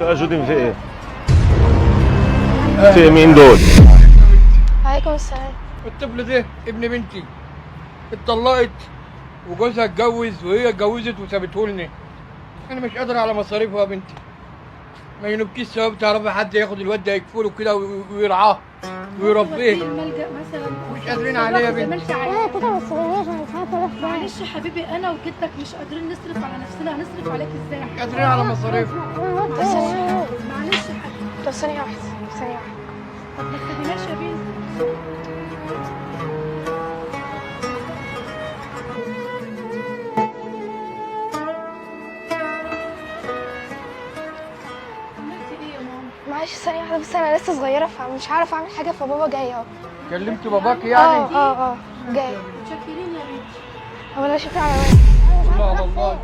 تواجدين في ايه؟ في مين دول؟ عليكم السلام. الطفل ده ابن بنتي، اتطلقت وجوزها اتجوز وهي اتجوزت وسابته لنا. انا مش قادر على مصاريفها يا بنتي. ما ينبكيش ثواب تعرفي حد ياخد الواد ده يكفله كده ويرعاه ويربيه. الملجأ مثلا مش قادرين عليه يا بنتي. معلش يا حبيبي، انا وجدتك مش قادرين نصرف على نفسنا، هنصرف عليك ازاي؟ مش قادرين على مصاريفها. معلش يا حبيبي. طب ثانية واحدة، ثانية واحدة. طب ما تسيبناش يا بيه. عملتي ايه يا ماما؟ معلش ثانية واحدة، بس أنا لسه صغيرة فمش عارف أعمل حاجة، فبابا جاي أهو. كلمت باباك يعني؟ جاي. متشكرين يا بيه. هو أنا شكرا على وين. الله الله.